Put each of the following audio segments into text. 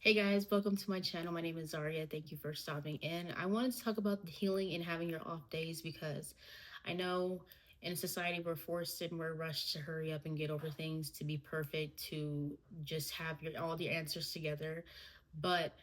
Hey guys, welcome to my channel. My name is Zaria. Thank you for stopping in. I wanted to talk about the healing and having your off days because I know in society we're forced and we're rushed to hurry up and get over things, to be perfect, to just have all the answers together. But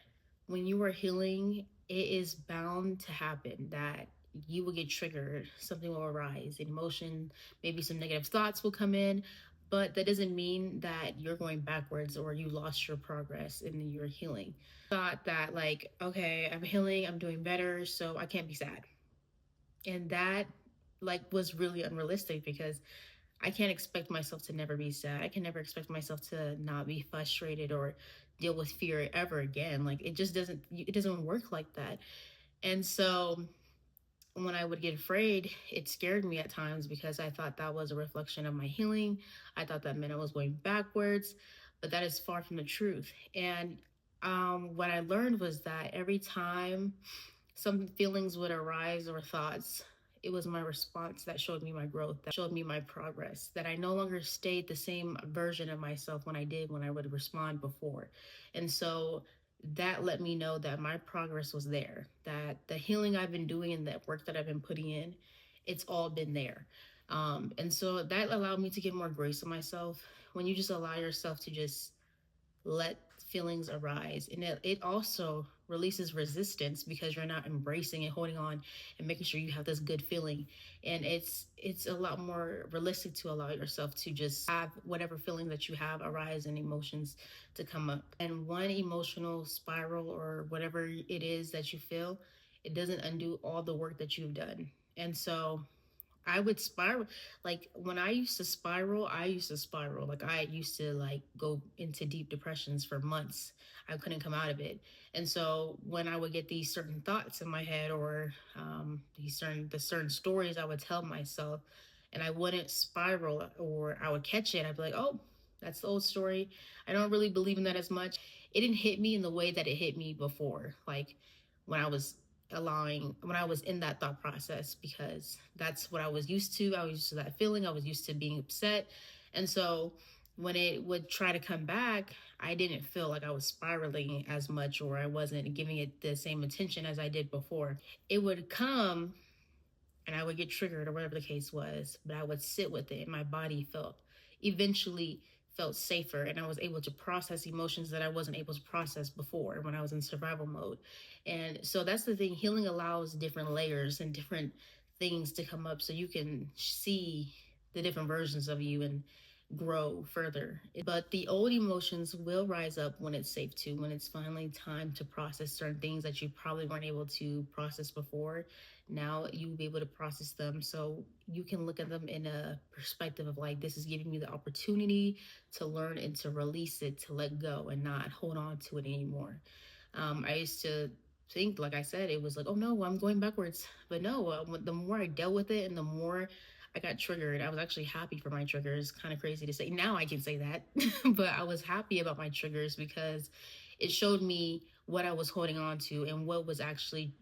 when you are healing, it is bound to happen that you will get triggered, something will arise, an emotion, maybe some negative thoughts will come in, but that doesn't mean that you're going backwards or you lost your progress in your healing. Thought that, like, okay, I'm healing, I'm doing better, so I can't be sad. And that, like, was really unrealistic because I can't expect myself to never be sad. I can never expect myself to not be frustrated or deal with fear ever again. Like, it doesn't work like that. And so when I would get afraid, it scared me at times because I thought that was a reflection of my healing. I thought that meant I was going backwards, but that is far from the truth. And what I learned was that every time some feelings would arise or thoughts, it was my response that showed me my growth, that showed me my progress, that I no longer stayed the same version of myself when I would respond before. And so that let me know that my progress was there, that the healing I've been doing and that work that I've been putting in, it's all been there. And so that allowed me to get more grace on myself. When you just allow yourself to just let feelings arise, and it also releases resistance because you're not embracing and holding on and making sure you have this good feeling. And it's a lot more realistic to allow yourself to just have whatever feeling that you have arise and emotions to come up. And one emotional spiral or whatever it is that you feel, it doesn't undo all the work that you've done. And so I would spiral. Like when I used to spiral. Like I used to like go into deep depressions for months. I couldn't come out of it. And so when I would get these certain thoughts in my head or the certain stories I would tell myself, and I wouldn't spiral or I would catch it. I'd be like, oh, that's the old story. I don't really believe in that as much. It didn't hit me in the way that it hit me before. Like when I was in that thought process, because that's what I was used to. I was used to that feeling. I was used to being upset. And so when it would try to come back, I didn't feel like I was spiraling as much or I wasn't giving it the same attention as I did before. It would come and I would get triggered or whatever the case was, but I would sit with it and my body eventually felt safer and I was able to process emotions that I wasn't able to process before when I was in survival mode. And so that's the thing, healing allows different layers and different things to come up so you can see the different versions of you and grow further. But the old emotions will rise up when it's safe to, when it's finally time to process certain things that you probably weren't able to process before. Now you'll be able to process them so you can look at them in a perspective of like, this is giving me the opportunity to learn and to release it, to let go and not hold on to it anymore. I used to think, like I said, it was like, oh no, I'm going backwards. But no, the more I dealt with it and the more I got triggered, I was actually happy for my triggers. Kind of crazy to say. Now I can say that, but I was happy about my triggers because it showed me what I was holding on to and what was actually,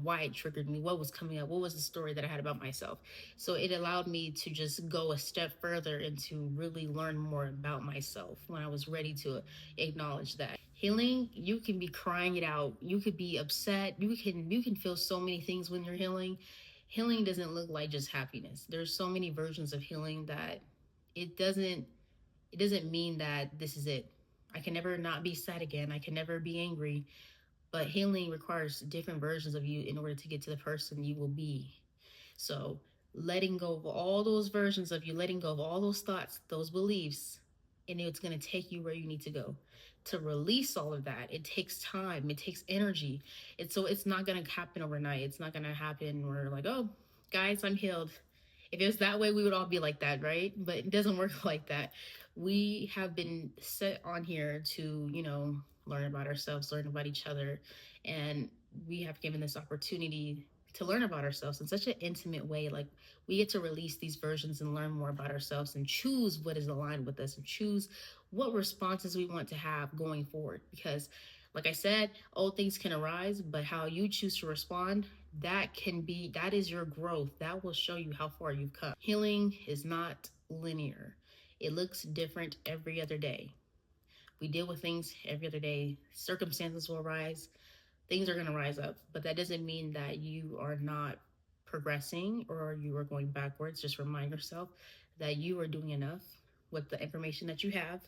why it triggered me, what was coming up, what was the story that I had about myself. So it allowed me to just go a step further and to really learn more about myself when I was ready to acknowledge that. Healing, you can be crying it out. You could be upset. You can feel so many things when you're healing. Healing doesn't look like just happiness. There's so many versions of healing that it doesn't it doesn't mean that this is it. I can never not be sad again. I can never be angry. But healing requires different versions of you in order to get to the person you will be. So letting go of all those versions of you, letting go of all those thoughts, those beliefs, and it's going to take you where you need to go. To release all of that, it takes time, it takes energy. It's not going to happen overnight. It's not going to happen where like, oh, guys, I'm healed. If it was that way, we would all be like that, right? But it doesn't work like that. We have been set on here to, learn about ourselves, learn about each other, and we have given this opportunity to learn about ourselves in such an intimate way. Like we get to release these versions and learn more about ourselves and choose what is aligned with us and choose what responses we want to have going forward. Because like I said, old things can arise, but how you choose to respond, that is your growth. That will show you how far you've come. Healing is not linear. It looks different every other day. We deal with things every other day. Circumstances will arise, things are going to rise up, but that doesn't mean that you are not progressing or you are going backwards. Just remind yourself that you are doing enough with the information that you have,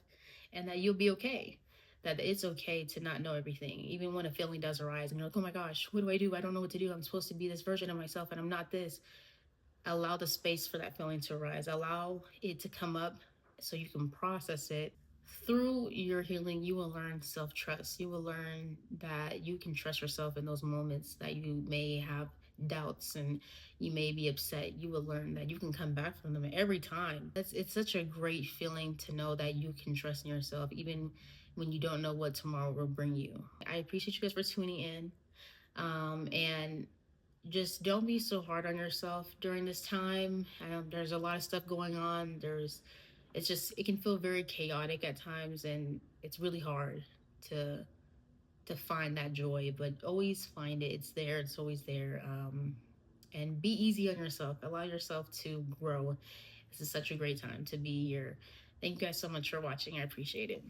and that you'll be okay. That it's okay to not know everything, even when a feeling does arise and you're like, oh my gosh, what do I do? I don't know what to do. I'm supposed to be this version of myself and I'm not this. Allow the space for that feeling to arise, allow it to come up so you can process it. Through your healing, you will learn self trust. You will learn that you can trust yourself in those moments that you may have doubts and you may be upset. You will learn that you can come back from them every time. It's such a great feeling to know that you can trust in yourself, even when you don't know what tomorrow will bring you. I appreciate you guys for tuning in. And just don't be so hard on yourself during this time. There's a lot of stuff going on. It's just, it can feel very chaotic at times, and it's really hard to find that joy. But always find it. It's there. It's always there. And be easy on yourself. Allow yourself to grow. This is such a great time to be here. Thank you guys so much for watching. I appreciate it.